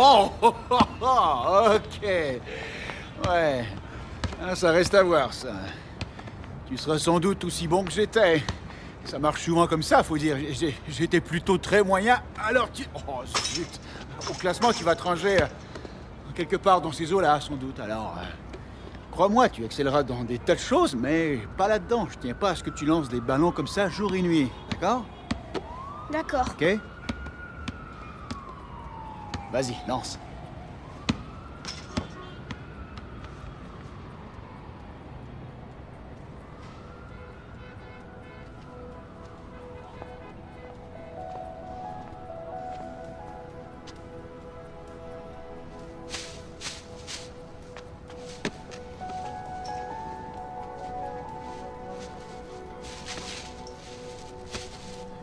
Oh, oh, oh, oh, ok. Ouais. Ah, ça reste à voir, ça. Tu seras sans doute aussi bon que j'étais. Ça marche souvent comme ça, faut dire. J'étais plutôt très moyen, alors tu... Oh, zut. Au classement, tu vas te ranger quelque part dans ces eaux-là, sans doute. Alors, crois-moi, tu excelleras dans des tas de choses, mais pas là-dedans. Je tiens pas à ce que tu lances des ballons comme ça jour et nuit. D'accord? D'accord. Ok? Vas-y, lance.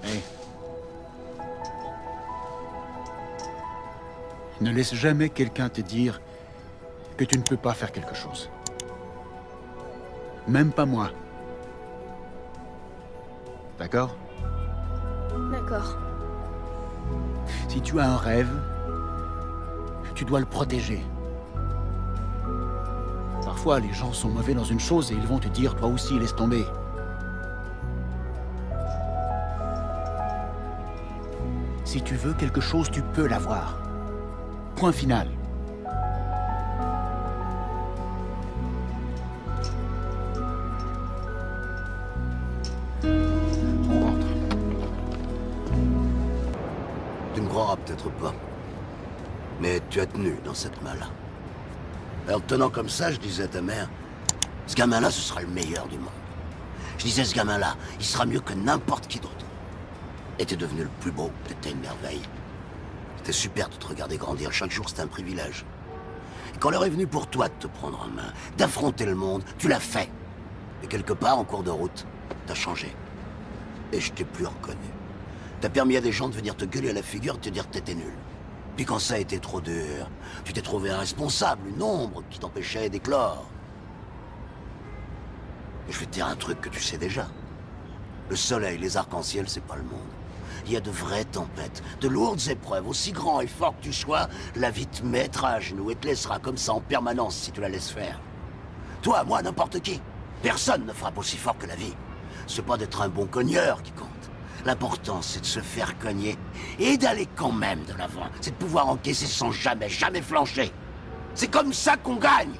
Hey. Ne laisse jamais quelqu'un te dire que tu ne peux pas faire quelque chose. Même pas moi. D'accord? D'accord. Si tu as un rêve, tu dois le protéger. Parfois, les gens sont mauvais dans une chose et ils vont te dire, toi aussi, laisse tomber. Si tu veux quelque chose, tu peux l'avoir. Point final. On rentre. Tu ne croiras peut-être pas. Mais tu as tenu dans cette main-là. En te tenant comme ça, je disais à ta mère, ce gamin-là, ce sera le meilleur du monde. Je disais, ce gamin-là, il sera mieux que n'importe qui d'autre. Et t'es devenu le plus beau, t'étais une merveille. C'était super de te regarder grandir, chaque jour c'était un privilège. Et quand l'heure est venue pour toi de te prendre en main, d'affronter le monde, tu l'as fait. Et quelque part, en cours de route, t'as changé. Et je t'ai plus reconnu. T'as permis à des gens de venir te gueuler à la figure et te dire que t'étais nul. Puis quand ça a été trop dur, tu t'es trouvé un responsable, une ombre qui t'empêchait d'éclore. Et je vais te dire un truc que tu sais déjà. Le soleil, les arcs-en-ciel, c'est pas le monde. Il y a de vraies tempêtes, de lourdes épreuves, aussi grand et fort que tu sois, la vie te mettra à genoux et te laissera comme ça en permanence si tu la laisses faire. Toi, moi, n'importe qui. Personne ne frappe aussi fort que la vie. C'est pas d'être un bon cogneur qui compte. L'important, c'est de se faire cogner et d'aller quand même de l'avant. C'est de pouvoir encaisser sans jamais flancher. C'est comme ça qu'on gagne.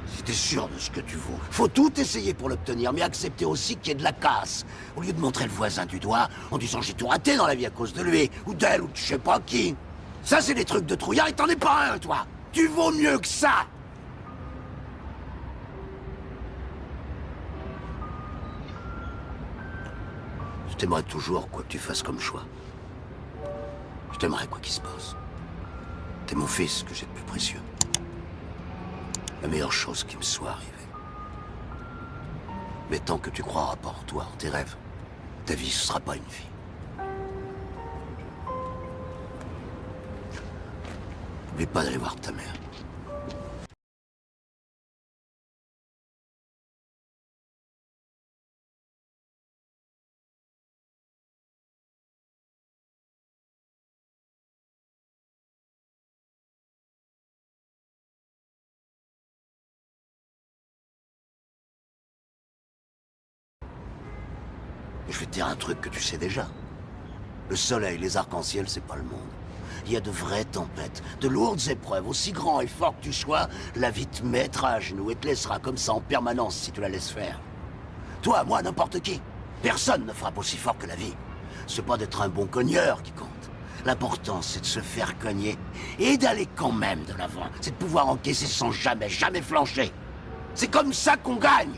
Si t'es sûr de ce que tu vaux, faut tout essayer pour l'obtenir, mais accepter aussi qu'il y ait de la casse. Au lieu de montrer le voisin du doigt en disant j'ai tout raté dans la vie à cause de lui, ou d'elle, ou de je sais pas qui. Ça, c'est des trucs de trouillard et t'en es pas un, toi. Tu vaux mieux que ça. Je t'aimerais toujours, quoi que tu fasses comme choix. Je t'aimerais quoi qu'il se passe. T'es mon fils que j'ai de plus précieux. La meilleure chose qui me soit arrivée. Mais tant que tu croiras pas en toi, en tes rêves, ta vie, ce sera pas une vie. N'oublie pas d'aller voir ta mère. Je vais te dire un truc que tu sais déjà. Le soleil, les arcs-en-ciel, c'est pas le monde. Il y a de vraies tempêtes, de lourdes épreuves, aussi grand et fort que tu sois, la vie te mettra à genoux et te laissera comme ça en permanence si tu la laisses faire. Toi, moi, n'importe qui. Personne ne frappe aussi fort que la vie. C'est pas d'être un bon cogneur qui compte. L'important, c'est de se faire cogner et d'aller quand même de l'avant. C'est de pouvoir encaisser sans jamais flancher. C'est comme ça qu'on gagne.